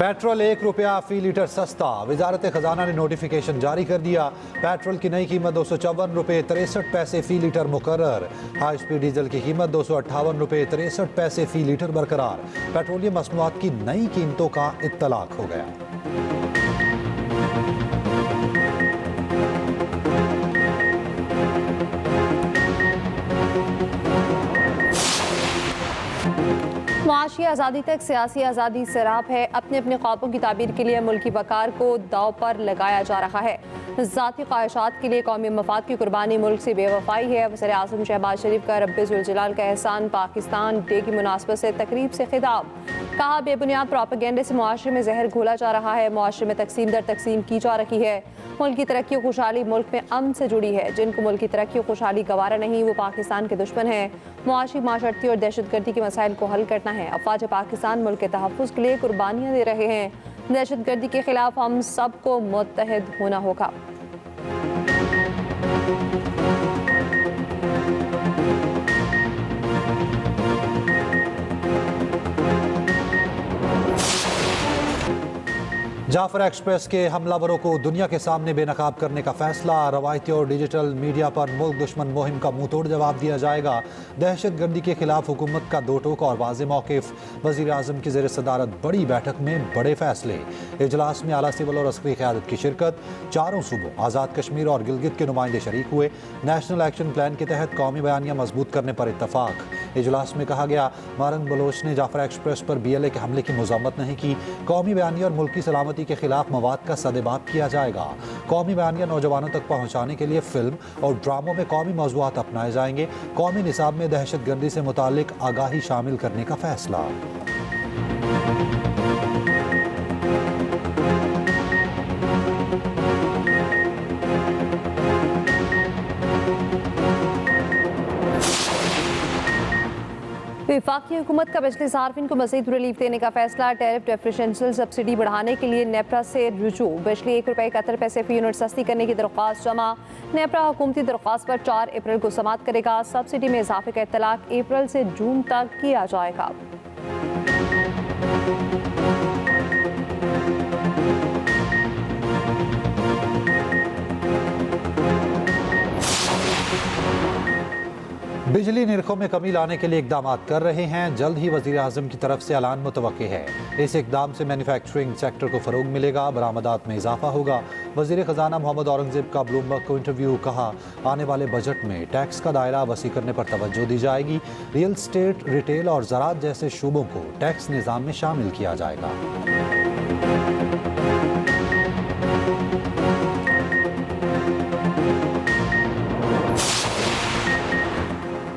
Petrol ₹1 फी litre सस्ता। वजारत खजाना ने नोटिफिकेशन जारी कर दिया। पेट्रोल की नई कीमत ₹254.63 फी लीटर मुकर्रर। हाई स्पीड डीजल की कीमत ₹258.63 फी लीटर बरकरार। पेट्रोलियम मसनूआत की नई कीमतों का इत्तलाक हो गया। मुआशी आज़ादी तक सियासी आज़ादी सराप है। अपने अपने ख्वाबों की ताबीर के लिए मुल्की वकार को दाव पर लगाया जा रहा है। ज़ाती ख्वाहिशात के लिए कौमी मफाद की कुर्बानी मुल्क से बेवफाई है। वज़ीर आज़म शहबाज शरीफ का रब्बे जुल जलाल का एहसान पाकिस्तान डे की मुनासबत से तकरीब से खिताब। कहा, बेबुनियाद प्रोपेगेंडे से मुआशरे में जहर घोला जा रहा है। मुआशरे में तकसीम दर तकसीम की जा रही है। मुल्क की तरक्की और खुशहाली मुल्क में अमन से जुड़ी है। जिनको मुल्क की तरक्की और खुशहाली गवारा नहीं, वो पाकिस्तान के दुश्मन हैं। मुआशी, माशरती और दहशतगर्दी के मसाइल को हल करना है। अफवाज पाकिस्तान मुल्क के तहफ़्फ़ुज़ के लिए कुर्बानियाँ दे रहे हैं। दहशतगर्दी के खिलाफ हम सबको मुत्तहिद होना होगा। जाफर एक्सप्रेस के हमलावरों को दुनिया के सामने बेनकाब करने का फैसला। रवायती और डिजिटल मीडिया पर मुल्क दुश्मन मुहिम का मुंह तोड़ जवाब दिया जाएगा। दहशतगर्दी के खिलाफ हुकूमत का दो टोक और वाज़ेह मौक़िफ़। वज़ीर आज़म की ज़ेर सदारत बड़ी बैठक में बड़े फैसले। इजलास में आला सिविल और अस्करी क़यादत की शिरकत। चारों सूबों आज़ाद कश्मीर और गिलगित के नुमाइंदे शरीक हुए। नेशनल एक्शन प्लान के तहत कौमी बयानिया मजबूत करने पर इत्तफाक। इजलास में कहा गया, मारन बलोच ने जाफर एक्सप्रेस पर BLA के हमले की मज़म्मत नहीं की। कौमी बयानिया और मुल्की सलामती के खिलाफ मवाद का सदेबाप किया जाएगा। कौमी बयानिया नौजवानों तक पहुंचाने के लिए फिल्म और ड्रामों में कौमी मौज़ूआत अपनाए जाएंगे। कौमी निसाब में दहशतगर्दी से मुताल्लिक आगाही शामिल करने का फैसला। वफाकी हुकूमत का बिजली सार्फिन को मज़ीद रिलीफ देने का फैसला। टैरिफ डिफरेंशियल सब्सिडी बढ़ाने के लिए नेपरा से रुजू। बिजली ₹1.71 फी यूनिट सस्ती करने की दरख्वास्त जमा। नेपरा हुकूमती दरख्वास्त पर 4 अप्रैल को समाअत करेगा। सब्सिडी में इजाफे का इत्तलाक अप्रैल से जून तक किया जाएगा। बिजली निरखों में कमी लाने के लिए इकदाम कर रहे हैं। जल्द ही वज़ीर आज़म की तरफ से ऐलान मुतवक्के है। इस इकदाम से मैन्युफैक्चरिंग सेक्टर को फ़रोग मिलेगा, बरामदात में इजाफा होगा। वज़ीर ख़जाना मोहम्मद औरंगज़ेब का ब्लूमबर्ग को इंटरव्यू। कहा, आने वाले बजट में टैक्स का दायरा वसी करने पर तवज्जो दी जाएगी। रियल स्टेट, रिटेल और ज़राअत जैसे शोबों को टैक्स निज़ाम में शामिल किया जाएगा।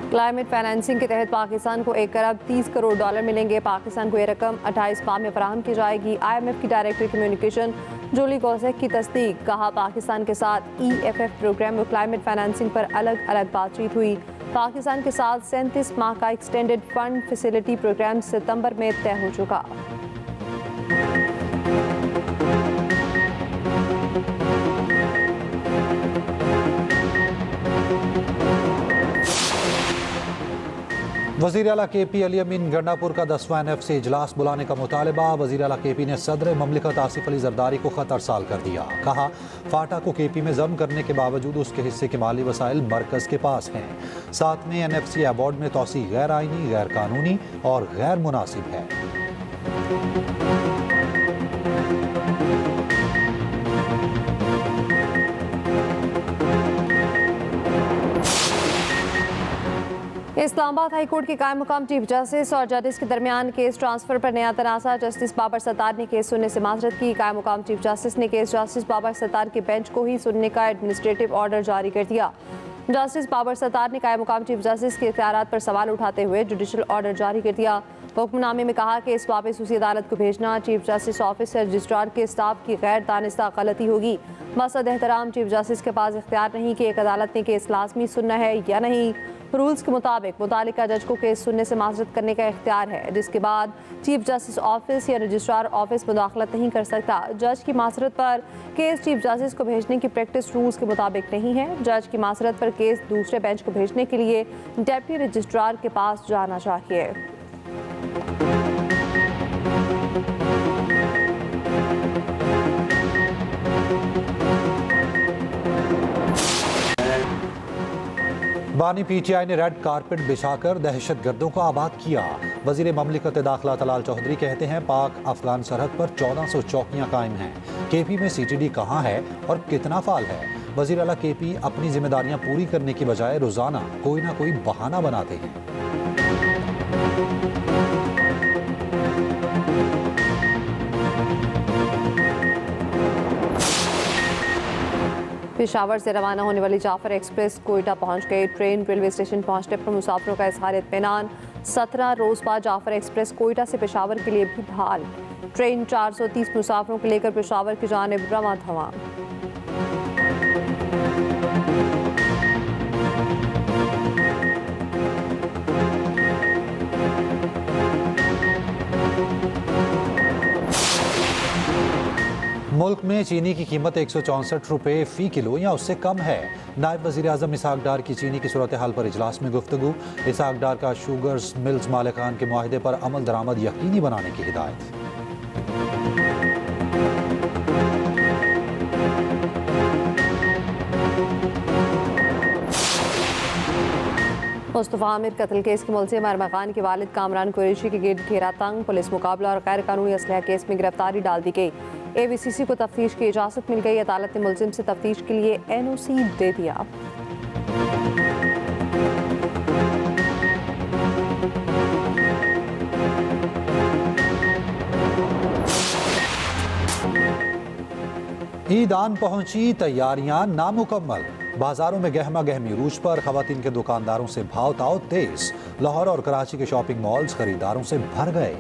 क्लाइमेट फाइनेंसिंग के तहत पाकिस्तान को $1 अरब 30 करोड़ मिलेंगे। पाकिस्तान को यह रकम 28 माह में फराहम की जाएगी। IMF की डायरेक्टर कम्युनिकेशन जूली गोसेक की तस्दीक। कहा, पाकिस्तान के साथ EFF प्रोग्राम और क्लाइमेट फाइनेंसिंग पर अलग अलग बातचीत हुई। पाकिस्तान के साथ 37 माह का एक्सटेंडेड फंड फैसिलिटी प्रोग्राम सितंबर में तय हो चुका। वज़ीर आला KP अली अमीन गंडापुर का 10वां NFC इजलास बुलाने का मुतालबा। वज़ीर आला KP ने सदर ममलिकत आसिफ अली जरदारी को खत अरसाल कर दिया। कहा, फाटा को KP में ज़म करने के बावजूद उसके हिस्से के माली वसाइल मरकज़ के पास हैं। साथ में NFC अवार्ड में तोसी गैर आइनी, गैर कानूनी और गैर मुनासिब है। इस्लामाबाद हाई कोर्ट के कायम मुकाम चीफ जस्टिस और जजेस के दरमियान केस ट्रांसफर पर नया तनाज़ा। जस्टिस बाबर सत्तार ने केस सुनने से माजरत की। कायम मुकाम चीफ जस्टिस ने केस जस्टिस बाबर सत्तार के बेंच को ही सुनने का एडमिनिस्ट्रेटिव ऑर्डर जारी कर दिया। जस्टिस बाबर सत्तार ने कायम मुकाम चीफ जस्टिस के इख्तियारात पर सवाल उठाते हुए जुडिशल ऑर्डर जारी कर दिया। हुक्मनामे में कहा कि इस वापस उसी अदालत को भेजना चीफ जस्टिस ऑफिस से रजिस्ट्रार के स्टाफ की गैर दानिस्ता गलती होगी। मसद एहतराम चीफ जस्टिस के पास इख्तियार नहीं कि एक अदालत ने केस लाजमी सुनना है या नहीं। रूल्स के मुताबिक मुतालिका जज को केस सुनने से माजरत करने का इख्तियार है, जिसके बाद चीफ जस्टिस ऑफिस या रजिस्ट्रार ऑफिस मुदाखलत नहीं कर सकता। जज की माजरत पर केस चीफ जस्टिस को भेजने की प्रैक्टिस रूल्स के मुताबिक नहीं है। जज की माजरत पर केस दूसरे बेंच को भेजने के लिए डेप्टी रजिस्ट्रार के पास जाना चाहिए। बानी पीटीआई ने रेड कारपेट बिछाकर दहशतगर्दों को आबाद किया। वजीर ममलिकत दाखिला तलाल चौधरी कहते हैं पाक अफगान सरहद पर 1400 चौकियां कायम हैं। केपी में सीटीडी कहां है और कितना फाल है? वजीर आला केपी अपनी जिम्मेदारियां पूरी करने की बजाय रोजाना कोई ना कोई बहाना बनाते हैं। पेशावर से रवाना होने वाली जाफर एक्सप्रेस कोयटा पहुंच गई। ट्रेन रेलवे स्टेशन पहुंचने पर मुसाफिरों का इजहार इत्मीनान। 17 रोज बाद जाफर एक्सप्रेस कोयटा से पेशावर के लिए भी बहाल। ट्रेन 430 मुसाफिरों को लेकर पेशावर की जानिब रवां धवां। मुल्क में चीनी की कीमत 164 रुपये फी किलो या उससे कम है। नायब वज़ीर आज़म इसहाक डार की चीनी की सूरत हाल पर इजलास में गुफ्तगू। इसहाक डार का शुगर्स मिल्स मालिकान के मुआहदे पर अमल दरामद यकीनी बनाने की हिदायत। मुस्तफ़ा आमिर कत्ल केस के मुलज़िम अरमगान के वालिद कामरान कुरैशी के गिर्द घेरा तंग। पुलिस मुकाबला और गैर कानूनी असलहा केस में गिरफ्तारी डाल दी गई। AVCC को तफ्तीश की इजाज़त मिल गई। अदालत ने मुलजिम से तफ्तीश के लिए NOC दे दिया। ईदान पहुंची, तैयारियां नामुकम्मल। बाजारों में गहमा गहमी रूज पर। खवातीन के दुकानदारों से भाव ताव तेज। लाहौर और कराची के शॉपिंग मॉल्स खरीदारों से भर गए।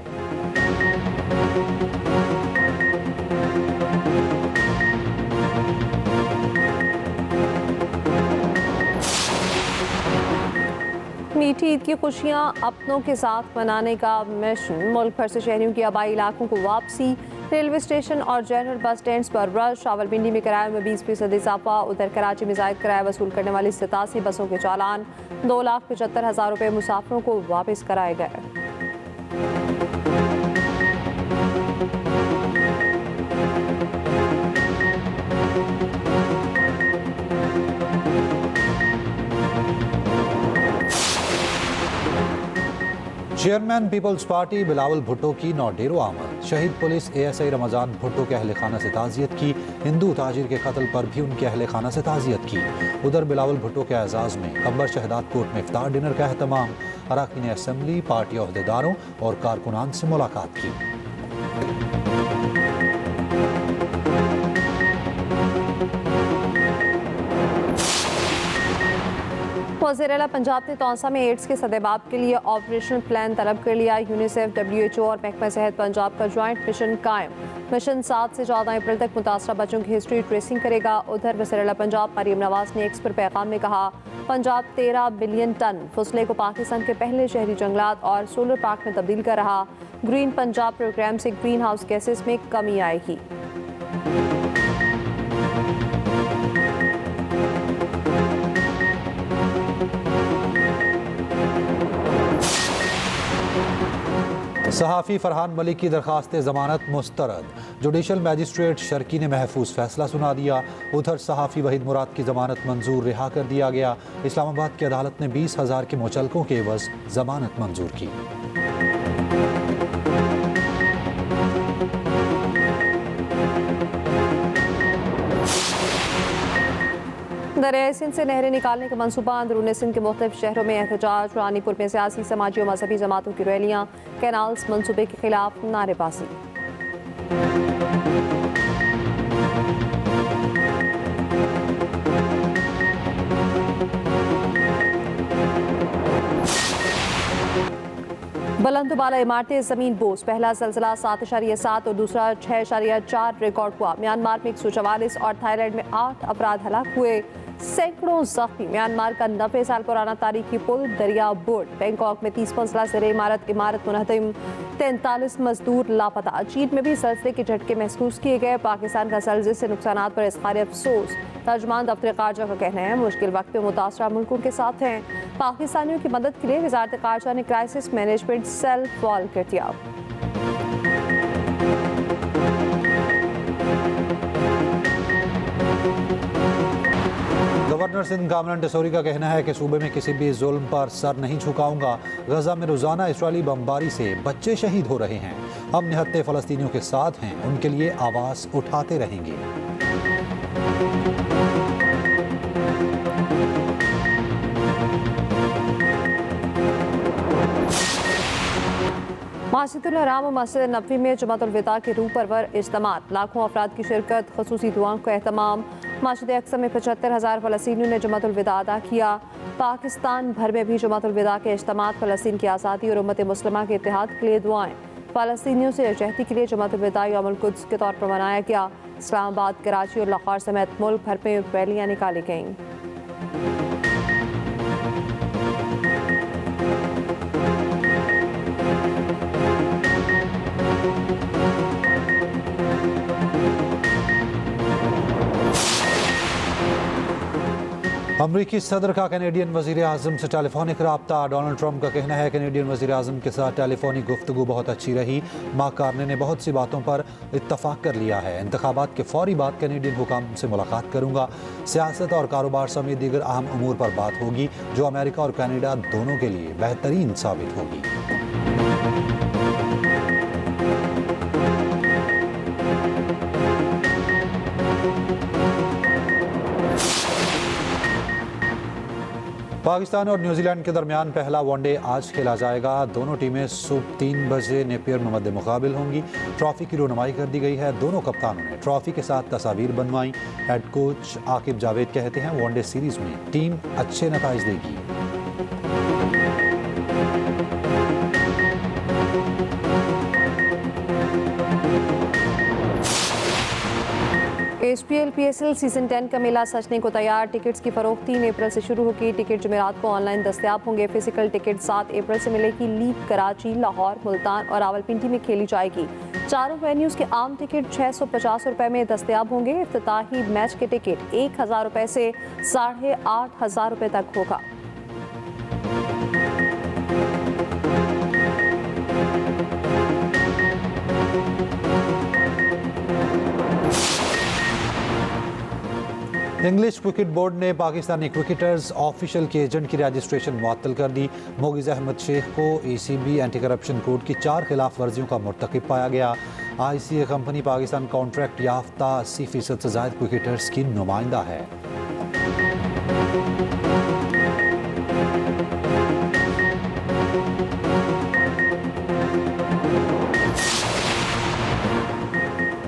मीठी ईद की खुशियां अपनों के साथ मनाने का मिशन। मुल्क भर से शहरियों की आबाई इलाकों को वापसी। रेलवे स्टेशन और जनरल बस स्टैंड पर रश। रावलपिंडी में किराए में 20% इजाफा। उधर कराची में जायद किराया वसूल करने वाली 87 बसों के चालान। 2,75,000 रुपये मुसाफिरों को वापस कराए गए। Chairman Peoples Party Bilawal Bhutto की नौडेरो आमद। शहीद पुलिस ASI रमजान भुट्टो के अहल खाना से ताज़ियत की। हिंदू ताजिर के कत्ल पर भी उनके अहल खाना से ताज़ियत की। उधर बिलावल भुट्टो के एजाज़ में खंबर शहदाद कोर्ट में इफ्तार डिनर का एहतमाम। अरकान असम्बली, पार्टी अहदेदारों और कारकुनान से मुलाकात की। वज़ीर आला पंजाब ने तौसा में एड्स के सदेबाब के लिए ऑपरेशनल प्लान तलब कर लिया। यूनिसेफ, WHO और महकमा सेहत पंजाब का ज्वाइंट मिशन कायम। मिशन 7 से 14 अप्रैल तक मुतासरा बच्चों की हिस्ट्री ट्रेसिंग करेगा। उधर वज़ीर आला पंजाब मरियम नवाज ने एक्स पर पैगाम में कहा पंजाब 13 बिलियन टन फसले को पाकिस्तान के पहले शहरी जंगलात और सोलर पार्क में तब्दील कर रहा। ग्रीन पंजाब प्रोग्राम से ग्रीन हाउस गैसेस में कमी आएगी। सहाफ़ी फरहान मलिक की दरख्वास्त जमानत मुस्तरद। जुडिशल मैजिस्ट्रेट शर्की ने महफूज फैसला सुना दिया। उधर सहाफ़ी वहीद मुराद की जमानत मंजूर रिहा कर दिया गया। इस्लामाबाद की अदालत ने 20,000 के मुचलकों के एवज जमानत मंजूर की। दरियाई सिंध से नहरें निकालने का मनसूबा। अंदरूनी सिंध के मुख्तलिफ शहरों में एहतजाज। रानीपुर में सियासी, समाजी और मजहबी जमातों की रैलियां। कैनाल्स मनसूबे के खिलाफ नारेबाजी। बुलंदबाला इमारतें जमीन बोस। पहला जल्जला 7.7 और दूसरा 6.4 रिकॉर्ड हुआ। म्यांमार में 144 और थाईलैंड में 8 अफराद हलाक हुए, सैकड़ों जख्मी। म्यांमार का 90 साल पुराना तारीखी पुल दरिया बोर्ड। बैंकॉक में 30 मंजिला ज़ेरे इमारत मुनहदम। 43 मजदूर लापता। चीन में भी जल्जले के झटके महसूस किए गए। पाकिस्तान का जल्जले से नुकसानात पर इज़हार अफसोस। तर्जुमान दफ्तर खारजा का कहना है मुश्किल वक्त में मुतासरा मुल्कों के साथ हैं। पाकिस्तानियों की मदद के लिए वज़ारत खारजा ने क्राइसिस मैनेजमेंट सेल फॉल कर दिया। गवर्नर सिंध कामरान टेसोरी का कहना है कि सूबे में किसी भी जुल्म पर सर नहीं झुकाऊंगा। गजा में रोजाना इजरायली बमबारी से बच्चे शहीद हो रहे हैं। हम निहत्ते फ़लस्तीनियों के साथ हैं, उनके लिए आवाज़ उठाते रहेंगे। मस्जिदुल हराम और मस्जिद नबवी में जुमातुल विदा के रूह परवर इज्तिमात, लाखों अफराद की शिरकत, खसूसी दुआओं का एहतमाम। मस्जिद अक्सा में 75,000 फ़लस्तीनियों ने जुमातुल विदा अदा किया। पाकिस्तान भर में भी जुमातुल विदा के इज्तिमात, फ़लस्तीन की आज़ादी और उम्मत मुस्लिमा के इत्तेहाद के लिए दुआएं। फ़लस्तीनियों से यकजहती के लिए जुमातुल विदा यौमुल कुद्स के तौर पर मनाया गया। इस्लामाबाद, कराची और लाहौर समेत मुल्क भर में रैलियाँ निकाली गईं। अमरीकी सदर का कैनेडियन वज़ीर आज़म से टेलीफोनिक रब्ता। डोनाल्ड ट्रंप का कहना है कैनेडियन वज़ीर आज़म के साथ टेलीफोनिक गुफ्तगू बहुत अच्छी रही। मार्क कार्ने ने बहुत सी बातों पर इत्तफाक कर लिया है। इंतखाबात के फौरी बाद कैनेडियन हुकाम से मुलाकात करूंगा। सियासत और कारोबार समेत दीगर अहम उमूर पर बात होगी जो अमेरिका और कनाडा दोनों के लिए बेहतरीन साबित होगी। पाकिस्तान और न्यूजीलैंड के दरमियान पहला वनडे आज खेला जाएगा। दोनों टीमें सुबह 3 बजे नेपियर में मद्दे मुकाबिल होंगी। ट्रॉफी की रोनुमाई कर दी गई है। दोनों कप्तानों ने ट्रॉफी के साथ तस्वीर बनवाई। हेड कोच आकिब जावेद कहते हैं वनडे सीरीज में टीम अच्छे नताइज देगी। HPL PSL सीजन 10 का मेला सजने को तैयार। टिकट्स की फरोख्त 3 अप्रैल से शुरू होगी। टिकट जुमेरात को ऑनलाइन दस्तयाब होंगे। फिजिकल टिकट 7 अप्रैल से मिलेगी। लीग कराची, लाहौर, मुल्तान और रावलपिंडी में खेली जाएगी। चारों वेन्यूज के आम टिकट 650 रुपए में दस्तयाब होंगे। इफ्तिताही मैच के टिकट 1,000 रुपए से 8,500 रुपए तक होगा। इंग्लिश क्रिकेट बोर्ड ने पाकिस्तानी क्रिकेटर्स ऑफिशियल के एजेंट की रजिस्ट्रेशन मुअत्तल कर दी। मोगिज़ अहमद शेख को ECB एंटी करप्शन कोड की 4 खिलाफ वर्जियों का मुर्तकिब पाया गया। ICA कंपनी पाकिस्तान कॉन्ट्रैक्ट याफ्ता 80% से ज़ायद क्रिकेटर्स की नुमाइंदा है।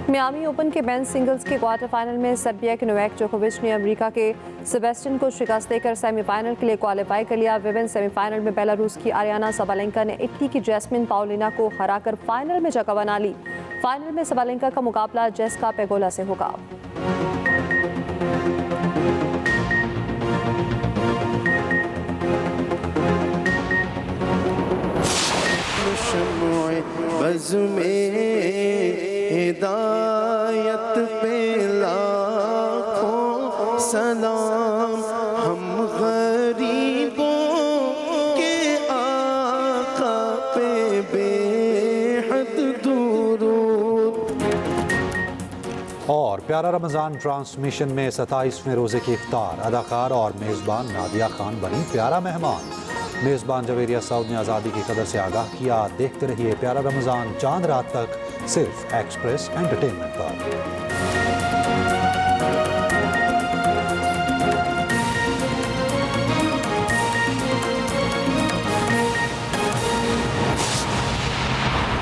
मियामी ओपन के मेंस सिंगल्स के क्वार्टर फाइनल में सर्बिया के नोवाक जोकोविच ने अमेरिका के सेबेस्टियन को शिकस्त देकर सेमीफाइनल के लिए क्वालिफाई कर लिया। विमेंस सेमीफाइनल में बेलारूस की आरियाना सबालेंका ने इटली की जैस्मिन पाउलिना को हराकर फाइनल में जगह बना ली। फाइनल में सबालेंका का मुकाबला जेस्का पेगोला से होगा। हिदायत पे लाखों सलाम, हम गरीबों के आका पे बेहद दुरूद। और प्यारा रमज़ान ट्रांसमिशन में 27वें रोज़े की इफ्तार। अदाकार और मेज़बान नादिया खान बनी प्यारा मेहमान। मेज़बान जवेरिया साउद ने आज़ादी की कदर से आगाह किया। देखते रहिए प्यारा रमज़ान चांद रात तक सिर्फ एक्सप्रेस एंटरटेनमेंट पर।